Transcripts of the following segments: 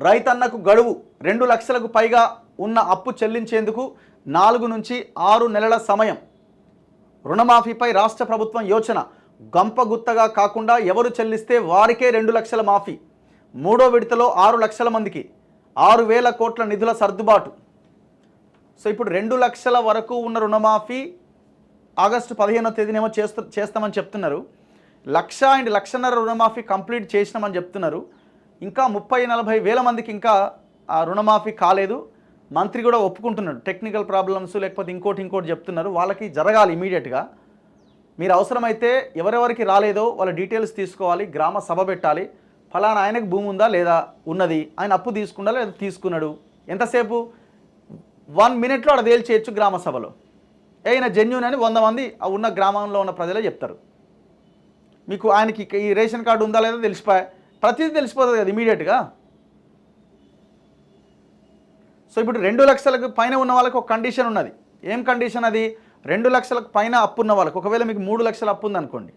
రైతన్నకు గడువు 2 లక్షలకు పైగా ఉన్న అప్పు చెల్లించేందుకు 4 నుంచి 6 నెలల సమయం. రుణమాఫీపై రాష్ట్ర ప్రభుత్వం యోచన. గంపగుత్తగా కాకుండా ఎవరు చెల్లిస్తే వారికే 2 లక్షల మాఫీ. మూడో విడతలో 6 లక్షల మందికి 6,000 కోట్ల నిధుల సర్దుబాటు. సో ఇప్పుడు 2 లక్షల వరకు ఉన్న రుణమాఫీ ఆగస్టు 15వ తేదీనేమో చేస్తామని చెప్తున్నారు. 1,00,000 అండ్ 1,50,000 రుణమాఫీ కంప్లీట్ చేసినామని చెప్తున్నారు. ఇంకా 30-40 వేల మందికి ఇంకా ఆ రుణమాఫీ కాలేదు. మంత్రి కూడా ఒప్పుకుంటున్నాడు. టెక్నికల్ ప్రాబ్లమ్స్ లేకపోతే ఇంకోటి చెప్తున్నారు. వాళ్ళకి జరగాలి ఇమీడియట్గా. మీరు అవసరమైతే ఎవరెవరికి రాలేదో వాళ్ళ డీటెయిల్స్ తీసుకోవాలి, గ్రామ సభ పెట్టాలి. ఫలానా ఆయనకు భూమి ఉందా లేదా, ఉన్నది, ఆయన అప్పు తీసుకున్నా లేదా తీసుకున్నాడు, ఎంతసేపు 1 మినిట్లో అక్కడ తేల్చేయచ్చు గ్రామ సభలో. అయినా జెన్యూన్ అని 100 మంది ఉన్న గ్రామంలో ఉన్న ప్రజలే చెప్తారు. మీకు ఆయనకి ఈ రేషన్ కార్డు ఉందా లేదా తెలిసిపోయా, ప్రతిదీ తెలిసిపోతుంది కదా ఇమీడియట్గా. సో ఇప్పుడు 2 లక్షలకు పైన ఉన్న వాళ్ళకి ఒక కండిషన్ ఉన్నది. ఏం కండిషన్ అది? 2 లక్షలకు పైన అప్పు ఉన్న వాళ్ళకి, ఒకవేళ మీకు 3 లక్షల అప్పు ఉందనుకోండి,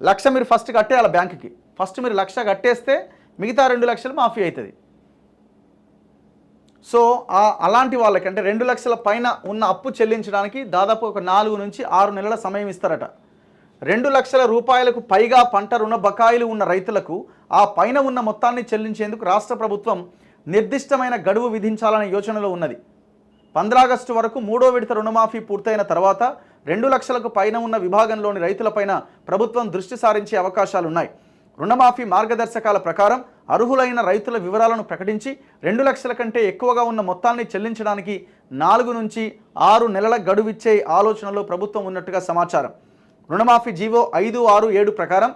1,00,000 మీరు ఫస్ట్ కట్టేయాలి బ్యాంకుకి. ఫస్ట్ మీరు 1,00,000 కట్టేస్తే మిగతా 2 లక్షలు మాఫీ అవుతుంది. సో అలాంటి వాళ్ళకి అంటే 2 లక్షల పైన ఉన్న అప్పు చెల్లించడానికి దాదాపు ఒక 4 నుంచి 6 నెలల సమయం ఇస్తారట. 2 లక్షల రూపాయలకు పైగా పంట రుణ బకాయిలు ఉన్న రైతులకు ఆ పైన ఉన్న మొత్తాన్ని చెల్లించేందుకు రాష్ట్ర ప్రభుత్వం నిర్దిష్టమైన గడువు విధించాలనే యోచనలో ఉన్నది. 15 ఆగస్టు వరకు మూడో విడత రుణమాఫీ పూర్తయిన తర్వాత 2 లక్షలకు పైన ఉన్న విభాగంలోని రైతులపైన ప్రభుత్వం దృష్టి సారించే అవకాశాలున్నాయి. రుణమాఫీ మార్గదర్శకాల ప్రకారం అర్హులైన రైతుల వివరాలను ప్రకటించి 2 లక్షల కంటే ఎక్కువగా ఉన్న మొత్తాన్ని చెల్లించడానికి 4 నుంచి 6 నెలల గడువిచ్చే ఆలోచనలో ప్రభుత్వం ఉన్నట్టుగా సమాచారం. రుణమాఫీ జీవో 567 ప్రకారం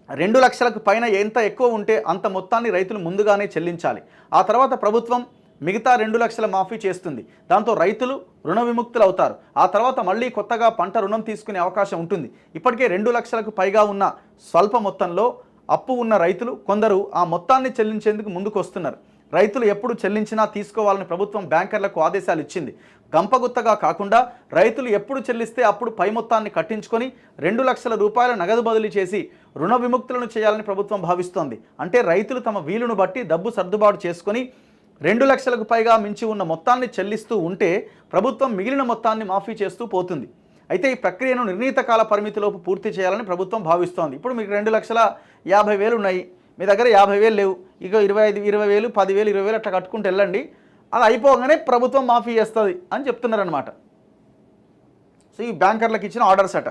2 లక్షలకు పైన ఎంత ఎక్కువ ఉంటే అంత మొత్తాన్ని రైతులు ముందుగానే చెల్లించాలి. ఆ తర్వాత ప్రభుత్వం మిగతా 2 లక్షల మాఫీ చేస్తుంది. దాంతో రైతులు రుణ విముక్తులు అవుతారు. ఆ తర్వాత మళ్ళీ కొత్తగా పంట రుణం తీసుకునే అవకాశం ఉంటుంది. ఇప్పటికే 2 లక్షలకు పైగా ఉన్న స్వల్ప మొత్తంలో అప్పు ఉన్న రైతులు కొందరు ఆ మొత్తాన్ని చెల్లించేందుకు ముందుకు వస్తున్నారు. రైతులు ఎప్పుడు చెల్లించినా తీసుకోవాలని ప్రభుత్వం బ్యాంకర్లకు ఆదేశాలు ఇచ్చింది. గంపగుత్తగా కాకుండా రైతులు ఎప్పుడు చెల్లిస్తే అప్పుడు పై మొత్తాన్ని కట్టించుకొని 2 లక్షల రూపాయల నగదు బదిలీ చేసి రుణ విముక్తులను చేయాలని ప్రభుత్వం భావిస్తోంది. అంటే రైతులు తమ వీలును బట్టి డబ్బు సర్దుబాటు చేసుకొని 2 లక్షలకు పైగా మించి ఉన్న మొత్తాన్ని చెల్లిస్తూ ఉంటే ప్రభుత్వం మిగిలిన మొత్తాన్ని మాఫీ చేస్తూ పోతుంది. అయితే ఈ ప్రక్రియను నిర్ణీత కాల పరిమితిలోపు పూర్తి చేయాలని ప్రభుత్వం భావిస్తోంది. ఇప్పుడు మీకు 2,50,000 ఉన్నాయి, మీ దగ్గర 50,000 లేవు, ఇక 25,000, 20,000, 10,000, 20,000 అట్లా కట్టుకుంటూ వెళ్ళండి, అది అయిపోగానే ప్రభుత్వం మాఫీ చేస్తుంది అని చెప్తున్నారనమాట. సో ఈ బ్యాంకర్లకు ఇచ్చిన ఆర్డర్స్ అట.